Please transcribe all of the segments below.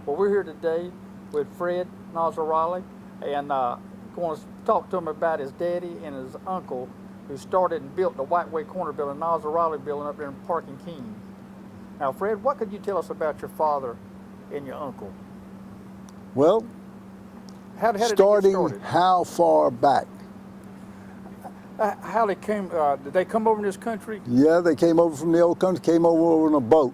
Well, we're here today with Fred Nasrallah, and going to talk to him about his daddy and his uncle, who started and built the Whiteway Corner building, Nasrallah building up there in Park and Keene. Now, Fred, what could you tell us about your father and your uncle? Well, How did starting it get started? how far back? How they came? Did they come over in this country? Yeah, they came over from the old country, came over on a boat.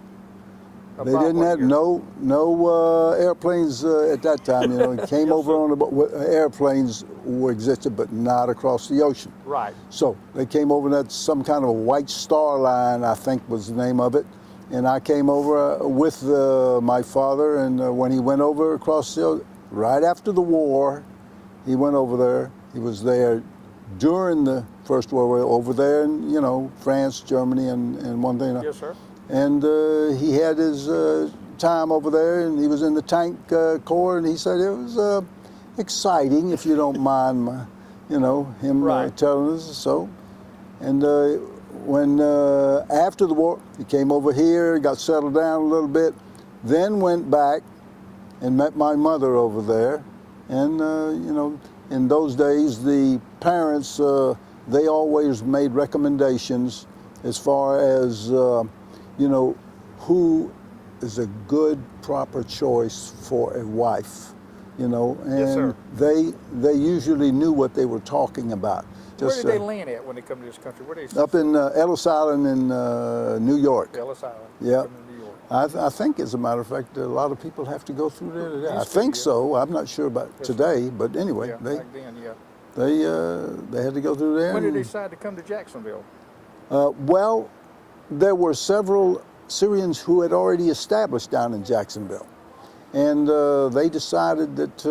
They About didn't what have year? no airplanes at that time. You know, they came Yes, over sir. on a boat. Airplanes were existed, but not across the ocean. Right. So they came over. That's some kind of a White Star Line, I think was the name of it. And I came over with my father, and when he went over across the ocean, right after the war, he went over there. He was there during the First World War, over there in, you know, France, Germany, and one thing. Yes, sir. And he had his time over there, and he was in the tank corps, and he said it was exciting, if you don't mind my, you know, him Right. telling us so. And when after the war, he came over here, got settled down a little bit, then went back and met my mother over there. And you know, in those days, the parents, they always made recommendations as far as you know, who is a good, proper choice for a wife, you know, and Yes, sir. they usually knew what they were talking about. Where Just did they land at when they come to this country? Where they up in Ellis Island in New York. Ellis Island. Yeah. Come to New York. I think, as a matter of fact, a lot of people have to go through there today. I Used to, think yeah. so. I'm not sure about Yes, sir. today, but anyway, Yeah, back then, yeah. they had to go through there. When did they and- decide to come to Jacksonville? Well, there were several Syrians who had already established down in Jacksonville, and they decided that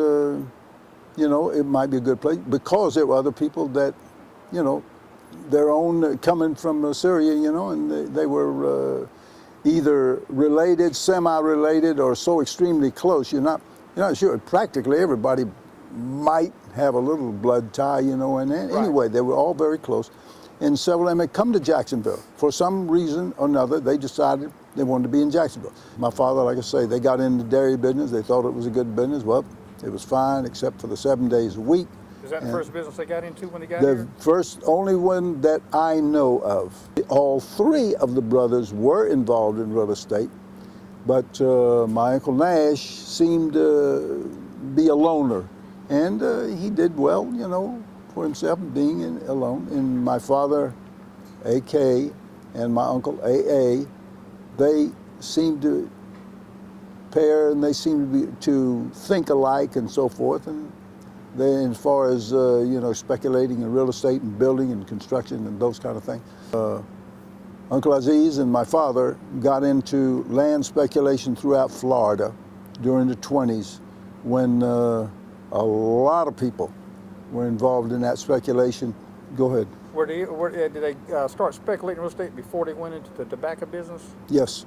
you know, it might be a good place because there were other people that, you know, their own coming from Syria, you know, and they were either related, semi-related, or so extremely close. You're not sure. Practically everybody might have a little blood tie, you know. And anyway, they were all very close. And several of them had come to Jacksonville. For some reason or another, they decided they wanted to be in Jacksonville. My father, like I say, they got into dairy business. They thought it was a good business. Well, it was fine, except for the 7 days a week. Is that the first business they got into when they got The here? first, only one that I know of. All three of the brothers were involved in real estate, but my Uncle Nash seemed to be a loner, and he did well, you know, for himself, being alone. And my father, A.K., and my uncle, A.A., they seemed to pair, and they seemed to think alike and so forth. And they, as far as you know, speculating in real estate and building and construction and those kind of things. Uncle Aziz and my father got into land speculation throughout Florida during the 20s, when a lot of people were involved in that speculation. Go ahead. Did they start speculating real estate before they went into the tobacco business? Yes.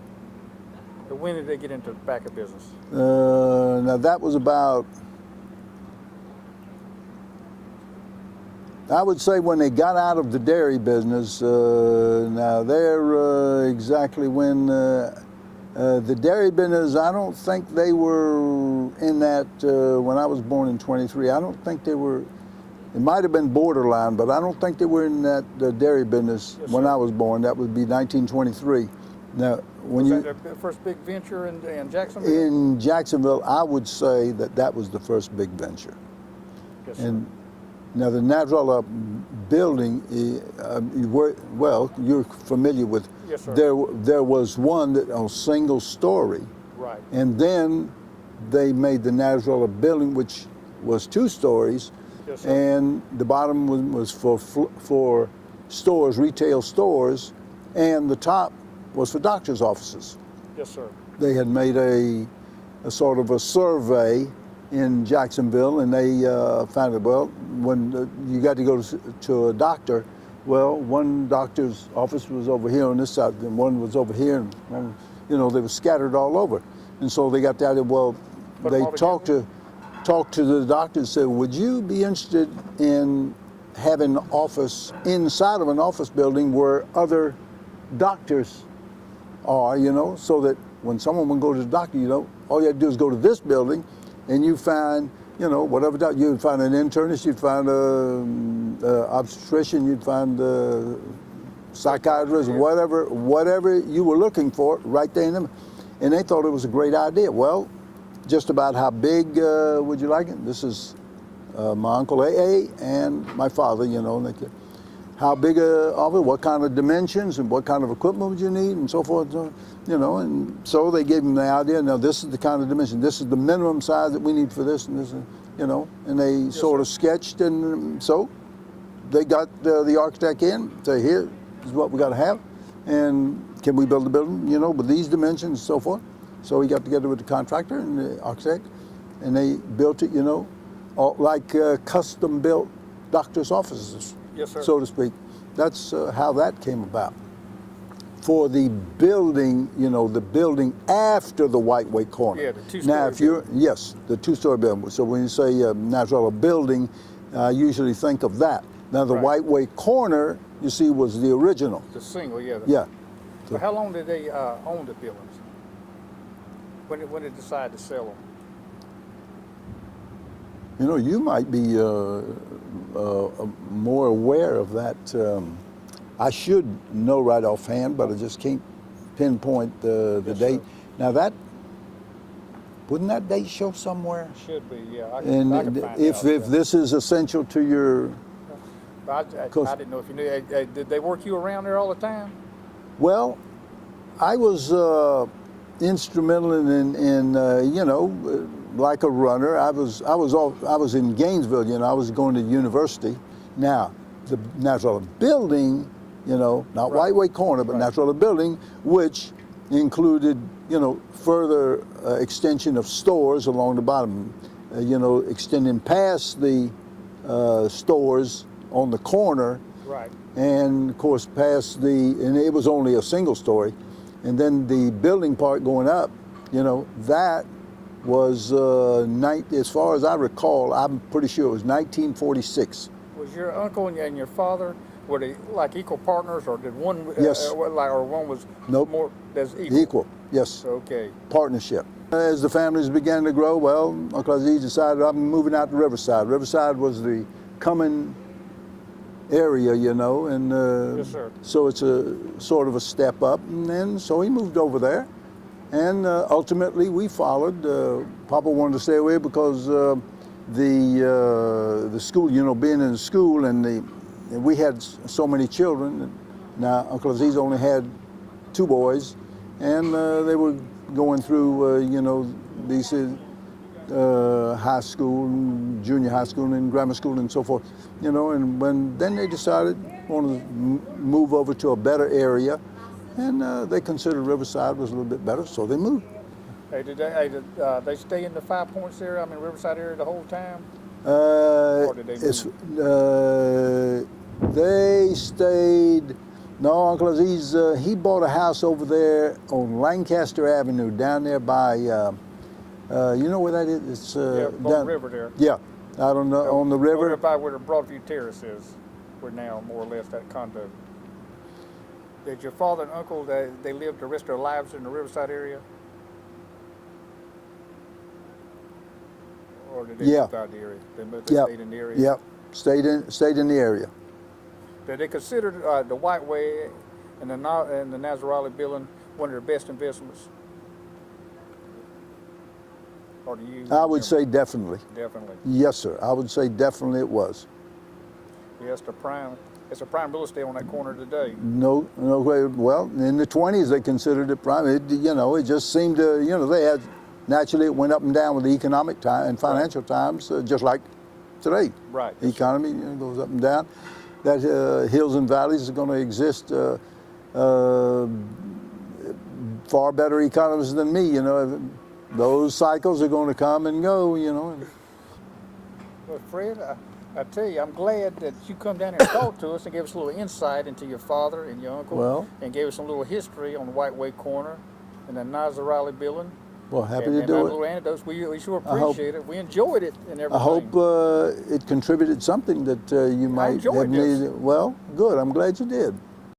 When did they get into the tobacco business? Now that was about, I would say, when they got out of the dairy business. Now they're exactly when the dairy business, I don't think they were in that, when I was born in 23, I don't think they were, it might have been borderline, but I don't think they were in that dairy business when I was born. That would be 1923. Now, when Was that their first big venture in Jacksonville? in Jacksonville, I would say that was the first big venture. Yes, sir. And now the Nasrallah building, well, you're familiar with. Yes, sir. There was one that a single story, Right. and then they made the Nasrallah building, which was 2 stories, Yes, sir. and the bottom was for stores, retail stores, and the top was for doctors' offices. Yes, sir. They had made a sort of a survey in Jacksonville, and they found that, well, when you got to go to a doctor, well, one doctor's office was over here on this side, and one was over here, and one, you know, they were scattered all over. And so they got the idea, well, Put 'em they all talked to the doctor and said, would you be interested in having an office inside of an office building where other doctors are, you know, so that when someone would go to the doctor, all you had to do is go to this building, and you find, whatever doctor, you'd find an internist, you'd find a obstetrician, you'd find a psychiatrist, whatever you were looking for, right there in them. And they thought it was a great idea. Well, just about how big would you like it? This is my Uncle A.A. and my father, how big of it, what kind of dimensions and what kind of equipment would you need and so forth, and so they gave him the idea, now this is the kind of dimension, this is the minimum size that we need for this and this, and they sort of sketched, and so they got the architect in, say, here is what we got to have, and can we build the building, with these dimensions and so forth. So he got together with the contractor and the architect, and they built it, like custom built doctor's offices. Yes, sir. So to speak. That's how that came about. For the building, the building after the White Way Corner. Yeah, the two-story Now, yes, the two-story building. So when you say Nasrallah building, I usually think of that. Now, the White Way Corner, you see, was the original. The single, yeah. Yeah. So how long did they own the buildings? When did they decide to sell them? You might be more aware of that. I should know right offhand, but I just can't pinpoint the date. Sir. Now wouldn't that date show somewhere? Should be, yeah. I And can find if out, this is essential to your... I didn't know if you knew. Did they work you around there all the time? Well, I was instrumental in like a runner. I was in Gainesville, I was going to university. Now, the Nasrallah building, not White Way Corner, but Nasrallah building, which included, further extension of stores along the bottom, extending past the stores on the corner. Right. And of course past and it was only a single story. And then the building part going up, that was, as far as I recall, I'm pretty sure it was 1946. Was your uncle and your father, were they like equal partners, or did one, Yes. or one was Nope. more, that's equal? Equal, yes. Okay. Partnership. As the families began to grow, well, Uncle Aziz decided I'm moving out to Riverside. Riverside was the coming area, and Yes, sir. so it's a sort of a step up, and then so he moved over there, and ultimately we followed. Papa wanted to stay away because the school, being in the school, and we had so many children. Now Uncle Aziz only had 2 boys, and they were going through, these high school, junior high school, and grammar school, and so forth, and then they decided wanted to move over to a better area, and they considered Riverside was a little bit better, so they moved. Hey, did they stay in the 5 Points area, Riverside area the whole time? Or did they move? They stayed. No, Uncle Aziz, he bought a house over there on Lancaster Avenue, down there by, you know where that is? It's On the river there. Yeah, out on the river. Over by where the Broadview Terrace is, we're now more or less that condo. Did your father and uncle, they lived the rest of their lives in the Riverside area? Or did they move out of the area? They stayed in the area? Yep, stayed in the area. Did they consider the White Way and the Nasrallah building one of their best investments? Or do you? I would say definitely. Definitely. Yes, sir. I would say definitely it was. Yes, it's a prime real estate on that corner today. No way. Well, in the 20s they considered it prime. It just seemed to, they had, naturally it went up and down with the economic time and financial times, just like today. Right. The economy goes up and down. That hills and valleys are going to exist. Far better economists than me, Those cycles are going to come and go, Well, Fred, I tell you, I'm glad that you come down here and talk to us and gave us a little insight into your father and your uncle, and gave us some little history on the White Way Corner and the Nasrallah building. Well, happy to and do it. Little anecdotes. We sure appreciate it. We enjoyed it and everything. I hope it contributed something that you might have needed. Well, good. I'm glad you did.